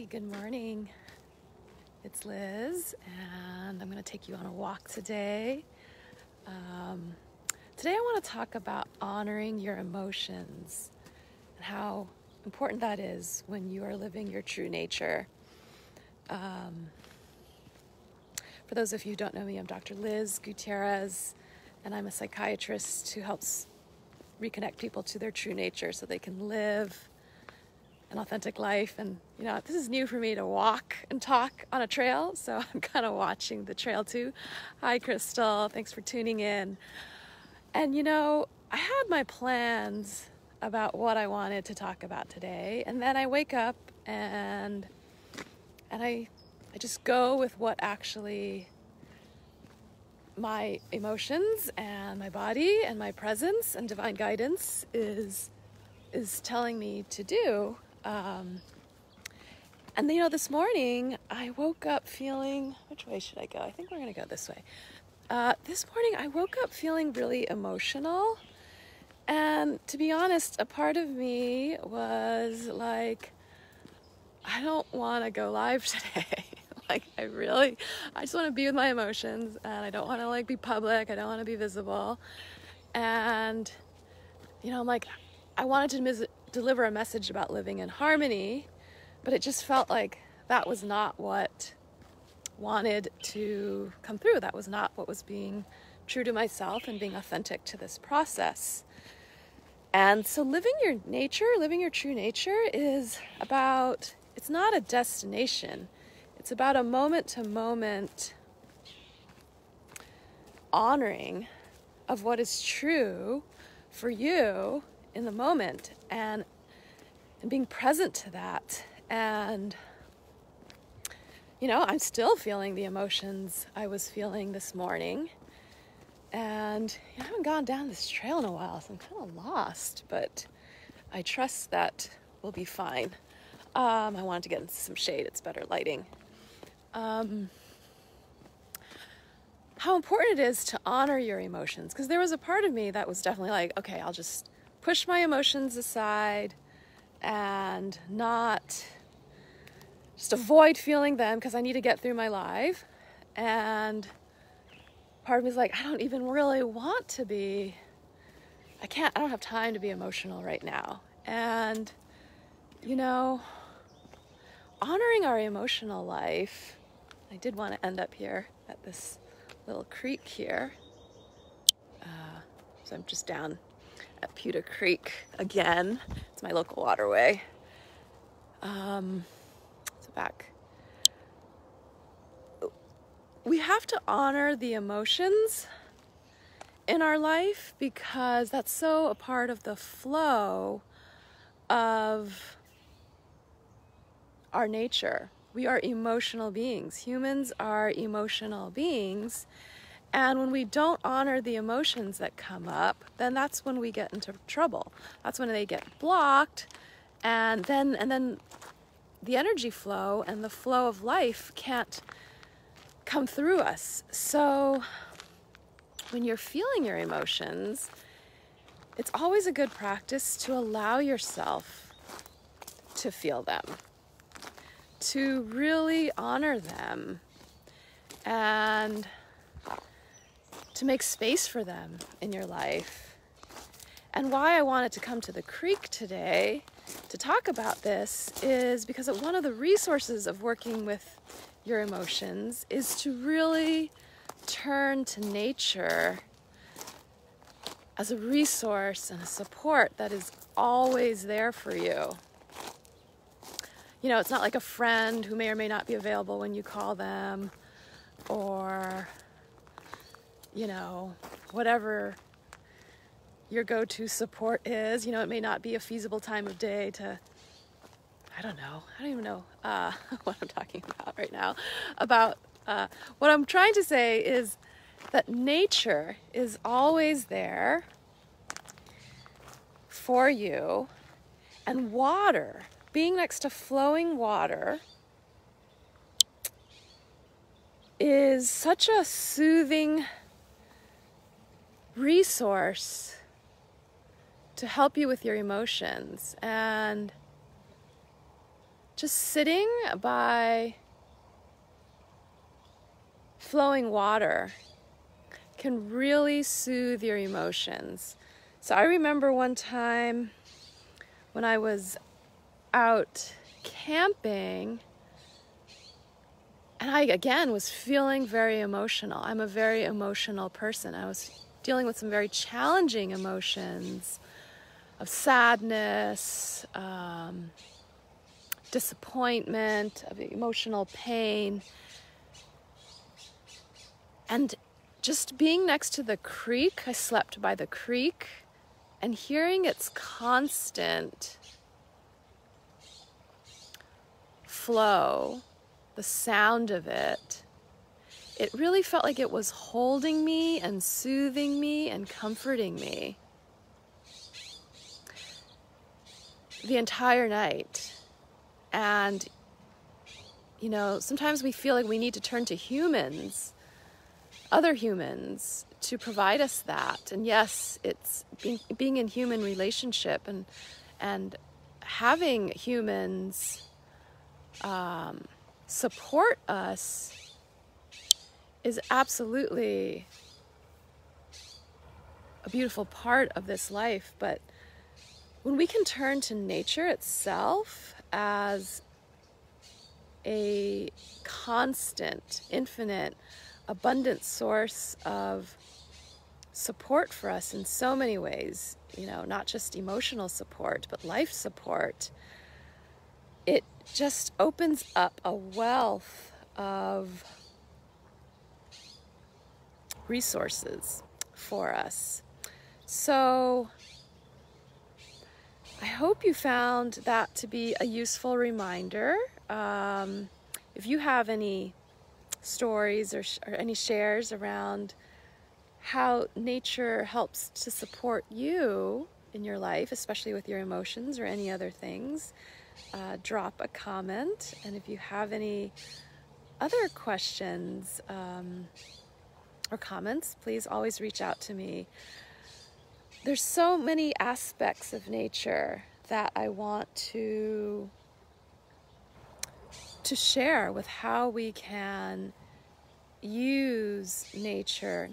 Hi, good morning. It's Liz, and I'm going to take you on a walk today. Today I want to talk about honoring your emotions and how important that is when you are living your true nature. For those of you who don't know me, I'm Dr. Liz Gutierrez, and I'm a psychiatrist who helps reconnect people to their true nature so they can live an authentic life. And this is new for me to walk and talk on a trail, so I'm kind of watching the trail too. Hi Crystal, thanks for tuning in. And I had my plans about what I wanted to talk about today, and then I wake up and I just go with what actually my emotions and my body and my presence and divine guidance is telling me to do. And this morning I woke up feeling, which way should I go? I think we're going to go this way. This morning I woke up feeling really emotional. And to be honest, a part of me was like, I don't want to go live today. I just want to be with my emotions, and I don't want to be public. I don't want to be visible. And, I'm like, I wanted to deliver a message about living in harmony, but it just felt like that was not what wanted to come through. That was not what was being true to myself and being authentic to this process. And so living your true nature is about, it's not a destination. It's about a moment-to-moment honoring of what is true for you in the moment and being present to that. And, I'm still feeling the emotions I was feeling this morning. And I haven't gone down this trail in a while, so I'm kind of lost, but I trust that we'll be fine. I wanted to get into some shade. It's better lighting. How important it is to honor your emotions, because there was a part of me that was definitely like, okay, I'll just push my emotions aside and not just avoid feeling them because I need to get through my life. And part of me is like, I don't even really want to be, I don't have time to be emotional right now. And, honoring our emotional life, I did want to end up here at this little creek here. So I'm just down at Pewter Creek again. It's my local waterway. So back. We have to honor the emotions in our life because that's so a part of the flow of our nature. We are emotional beings. Humans are emotional beings. And when we don't honor the emotions that come up, then that's when we get into trouble. That's when they get blocked. And then the energy flow and the flow of life can't come through us. So when you're feeling your emotions, it's always a good practice to allow yourself to feel them, to really honor them, and to make space for them in your life. And why I wanted to come to the creek today to talk about this is because one of the resources of working with your emotions is to really turn to nature as a resource and a support that is always there for you. It's not like a friend who may or may not be available when you call them, or whatever your go-to support is. It may not be a feasible time of day to, I don't even know what I'm talking about right now. What I'm trying to say is that nature is always there for you, and water, being next to flowing water, is such a soothing resource to help you with your emotions. And just sitting by flowing water can really soothe your emotions. So I remember one time when I was out camping, and I again was feeling very emotional. I'm a very emotional person. I was dealing with some very challenging emotions of sadness, disappointment, of emotional pain. And just being next to the creek, I slept by the creek, and hearing its constant flow, the sound of it, it really felt like it was holding me and soothing me and comforting me the entire night. And, you know, sometimes we feel like we need to turn to humans, other humans, to provide us that. And yes, it's being in human relationship and having humans support us is absolutely a beautiful part of this life. But when we can turn to nature itself as a constant, infinite, abundant source of support for us in so many ways, you know, not just emotional support, but life support, it just opens up a wealth of resources for us. So I hope you found that to be a useful reminder. If you have any stories or any shares around how nature helps to support you in your life, especially with your emotions or any other things, drop a comment. And if you have any other questions or comments, please always reach out to me. There's so many aspects of nature that I want to share with how we can use nature,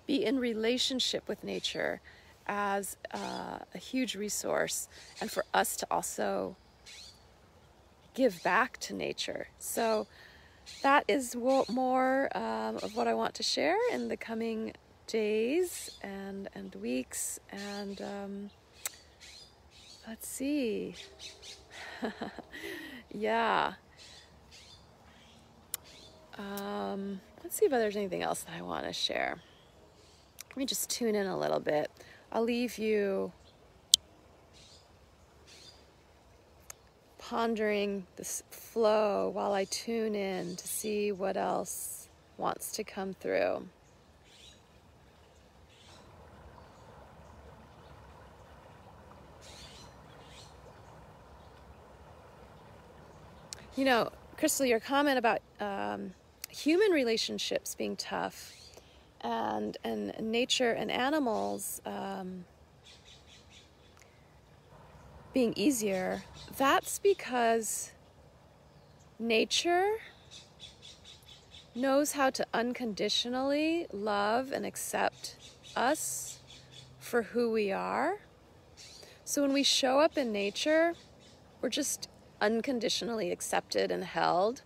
be in relationship with nature as a huge resource, and for us to also give back to nature. So that is more of what I want to share in the coming days and weeks. And let's see. Yeah. Let's see if there's anything else that I want to share. Let me just tune in a little bit. I'll leave you pondering this flow while I tune in to see what else wants to come through. You know, Crystal, your comment about human relationships being tough and nature and animals being easier, that's because nature knows how to unconditionally love and accept us for who we are. So when we show up in nature, we're just unconditionally accepted and held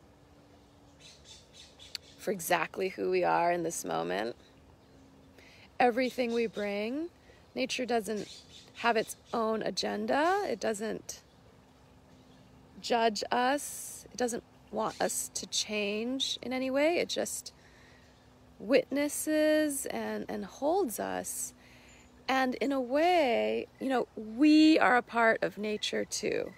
for exactly who we are in this moment. Everything we bring, nature doesn't have its own agenda. It doesn't judge us. It doesn't want us to change in any way. It just witnesses and holds us. And in a way, you know, we are a part of nature too.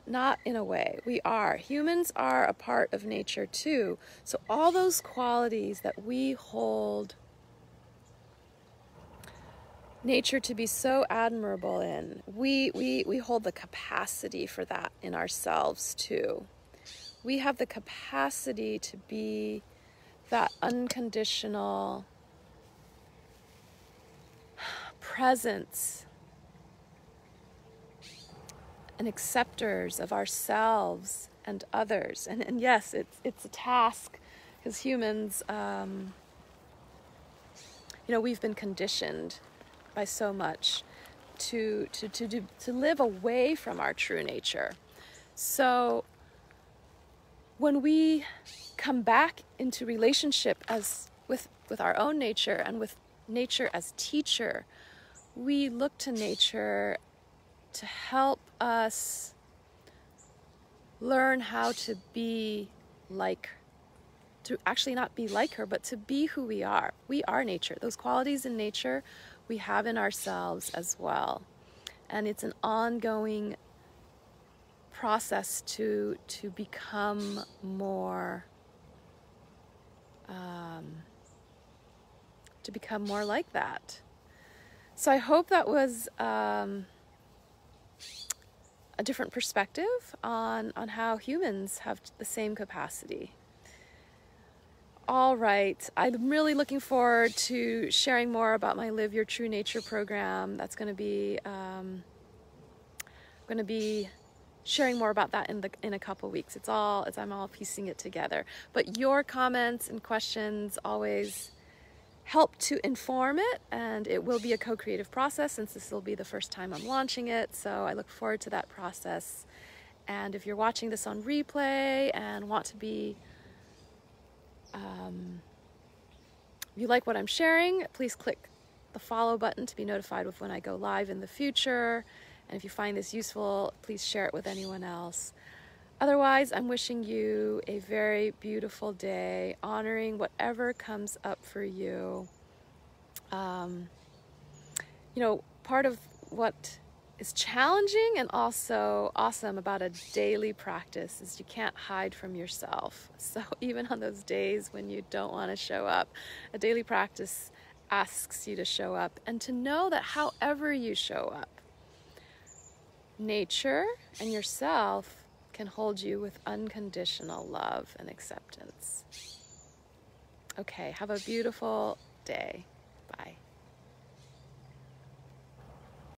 Not in a way, we are. Humans are a part of nature too. So all those qualities that we hold nature to be so admirable in, we hold the capacity for that in ourselves too. We have the capacity to be that unconditional presence and acceptors of ourselves and others. And yes, it's a task, because humans, we've been conditioned by so much to live away from our true nature. So when we come back into relationship with our own nature and with nature as teacher, we look to nature to help us learn how to be like, to actually not be like her, but to be who we are. We are nature. Those qualities in nature we have in ourselves as well. And it's an ongoing process to become more like that. So I hope that was a different perspective on how humans have the same capacity. All right, I'm really looking forward to sharing more about my Live Your True Nature program. That's going to be sharing more about that in a couple weeks. I'm all piecing it together. But your comments and questions always help to inform it, and it will be a co-creative process since this will be the first time I'm launching it. So I look forward to that process. And if you're watching this on replay and want to be if you like what I'm sharing, please click the follow button to be notified of when I go live in the future. And if you find this useful, please share it with anyone else. Otherwise, I'm wishing you a very beautiful day, honoring whatever comes up for you. Part of what is challenging and also awesome about a daily practice is you can't hide from yourself. So even on those days when you don't want to show up, a daily practice asks you to show up and to know that however you show up, nature and yourself can hold you with unconditional love and acceptance. Okay, have a beautiful day.